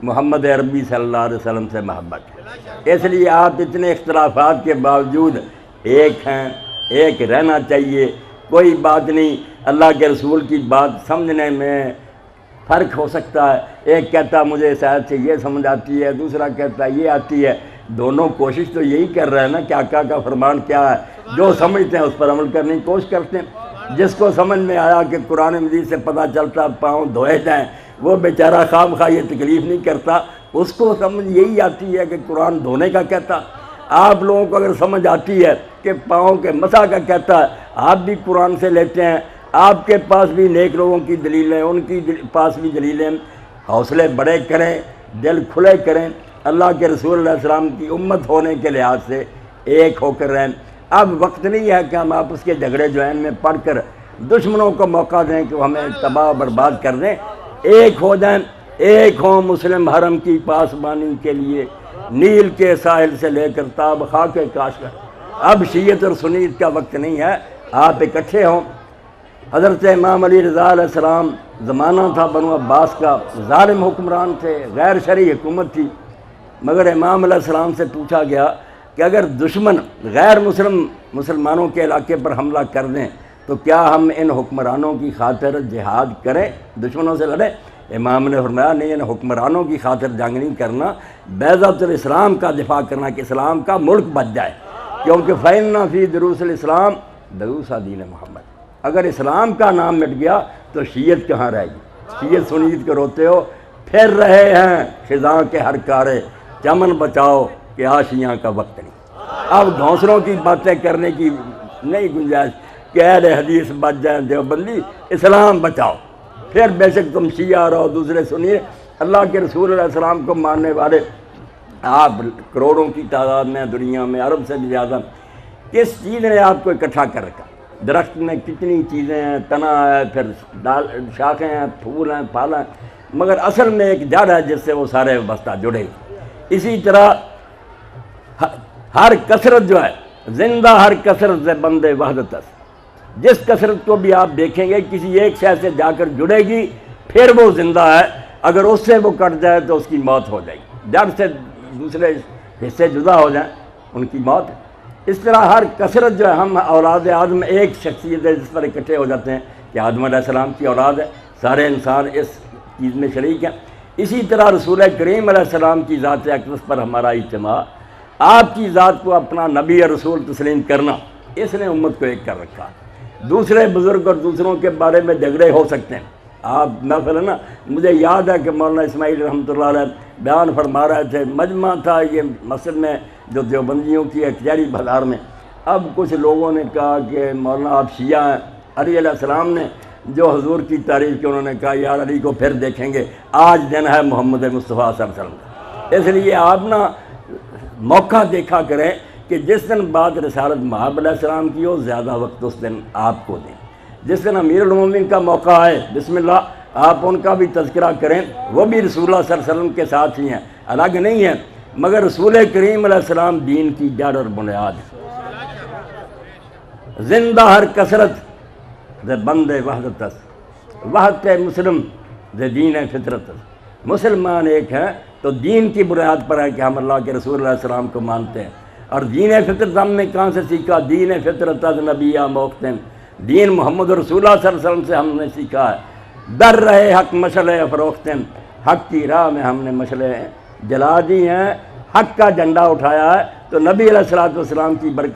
محمد عربی صلی اللہ علیہ وسلم سے محبت۔ اس لیے آپ اتنے اختلافات کے باوجود ایک ہیں، ایک رہنا چاہیے، کوئی بات نہیں۔ اللہ کے رسول کی بات سمجھنے میں فرق ہو سکتا ہے، ایک کہتا مجھے اس آیت سے یہ سمجھ آتی ہے، دوسرا کہتا یہ آتی ہے، دونوں کوشش تو یہی کر رہے ہیں نا کہ آقا کا فرمان کیا ہے، جو سمجھتے ہیں اس پر عمل کرنے کی کوشش کرتے ہیں۔ جس کو سمجھ میں آیا کہ قرآن مجید سے پتہ چلتا پاؤں دھوئے جائیں، وہ بیچارہ خام خواہ یہ تکلیف نہیں کرتا، اس کو سمجھ یہی آتی ہے کہ قرآن دھونے کا کہتا۔ آپ لوگوں کو اگر سمجھ آتی ہے کہ پاؤں کے مسح کا کہتا ہے، آپ بھی قرآن سے لیتے ہیں، آپ کے پاس بھی نیک لوگوں کی دلیلیں، ان کی پاس بھی دلیلیں، حوصلے بڑے کریں، دل کھلے کریں، اللہ کے رسول علیہ السلام کی امت ہونے کے لحاظ سے ایک ہو کر رہیں۔ اب وقت نہیں ہے کہ ہم آپس کے جھگڑے جو ہیں ان میں پڑھ کر دشمنوں کو موقع دیں کہ وہ ہمیں تباہ و برباد کر دیں۔ ایک ہو جائیں، ایک ہوں مسلم حرم کی پاسبانی کے لیے، نیل کے ساحل سے لے کر تاب خاک کاشغر۔ اب شیعت اور سنیت کا وقت نہیں ہے، آپ اکٹھے ہوں۔ حضرت امام علی رضا علیہ السلام زمانہ تھا بنو عباس کا، ظالم حکمران تھے، غیر شرعی حکومت تھی، مگر امام علیہ السلام سے پوچھا گیا کہ اگر دشمن غیر مسلمانوں کے علاقے پر حملہ کر دیں تو کیا ہم ان حکمرانوں کی خاطر جہاد کریں، دشمنوں سے لڑیں؟ امام نے فرمایا نہیں، ان حکمرانوں کی خاطر جنگ نہیں کرنا، بیضۃ الاسلام کا دفاع کرنا کہ اسلام کا ملک بچ جائے، کیونکہ فَإِنَّ فِي دُرُوسِ الْإِسْلام دروس دین محمد۔ اگر اسلام کا نام مٹ گیا تو شیعت کہاں رہے گی؟ شیعت سنیت کو روتے ہو، پھر رہے ہیں خزاں کے ہر کارے، چمن بچاؤ کہ آشیاں کا وقت نہیں۔ اب گھونسلوں کی باتیں کرنے کی نہیں گنجائش کہ اہل حدیث بچ جائیں، دیوبندی اسلام بچاؤ، پھر بے شک تم شیعہ رہو دوسرے سنیے۔ اللہ کے رسول علیہ السلام کو ماننے والے آپ کروڑوں کی تعداد میں دنیا میں، عرب سے بھی زیادہ۔ کس چیز نے آپ کو اکٹھا کر رکھا؟ درخت میں کتنی چیزیں ہیں، تنا ہے، پھر شاخیں ہیں، پھول ہیں، پھل ہیں، مگر اصل میں ایک جڑ ہے جس سے وہ سارے وابستہ جڑے۔ اسی طرح ہر کثرت جو ہے زندہ، ہر کثرت سے بندے وحدت است۔ جس کثرت کو بھی آپ دیکھیں گے کسی ایک شے سے جا کر جڑے گی، پھر وہ زندہ ہے، اگر اس سے وہ کٹ جائے تو اس کی موت ہو جائے گی، جڑ سے دوسرے حصے جدا ہو جائیں ان کی موت۔ اس طرح ہر کثرت جو ہے، ہم اولاد آدم ایک شخصیت ہے جس پر اکٹھے ہو جاتے ہیں کہ آدم علیہ السلام کی اولاد ہے، سارے انسان اس چیز میں شریک ہیں۔ اسی طرح رسول کریم علیہ السلام کی ذات اقدس پر ہمارا اجتماع، آپ کی ذات کو اپنا نبی اور رسول تسلیم کرنا، اس نے امت کو ایک کر رکھا۔ دوسرے بزرگ اور دوسروں کے بارے میں جھگڑے ہو سکتے ہیں، آپ مثلا نا، مجھے یاد ہے کہ مولانا اسماعیل رحمۃ اللہ علیہ بیان فرما رہے تھے، مجمع تھا یہ مسجد میں جو دیوبندیوں کی کچہری بازار میں۔ اب کچھ لوگوں نے کہا کہ مولانا آپ شیعہ ہیں، علی علیہ السلام نے جو حضور کی تعریف کی، انہوں نے کہا یار علی کو پھر دیکھیں گے، آج دن ہے محمد مصطفیٰ صلی اللہ علیہ وسلم کا۔ اس لیے آپ نا موقع دیکھا کریں کہ جس دن بات رسالت مآب علیہ السلام کی ہو، زیادہ وقت اس دن آپ کو دیں۔ جس دن امیر المومنین کا موقع ہے، بسم اللہ، آپ ان کا بھی تذکرہ کریں، وہ بھی رسول اللہ صلی اللہ علیہ وسلم کے ساتھ ہی ہیں، الگ نہیں ہیں، مگر رسول کریم علیہ السلام دین کی جڑ اور بنیاد ہے۔ زندہ ہر کثرت ز بندے وحدت است، وحدت مسلم ز دین فطرت است۔ مسلمان ایک ہیں تو دین کی بنیاد پر ہے کہ ہم اللہ کے رسول علیہ السلام کو مانتے ہیں، اور دین فطرت ہم نے کہاں سے سیکھا؟ دین فطرت از نبیہ موقتن، دین محمد رسول اللہ صلی اللہ علیہ وسلم سے ہم نے سیکھا ہے۔ در رہے حق مشعلے افروختن، حق کی راہ میں ہم نے مشعلیں جلا دی ہیں، حق کا جھنڈا اٹھایا ہے، تو نبی علیہ الصلوۃ والسلام کی برکت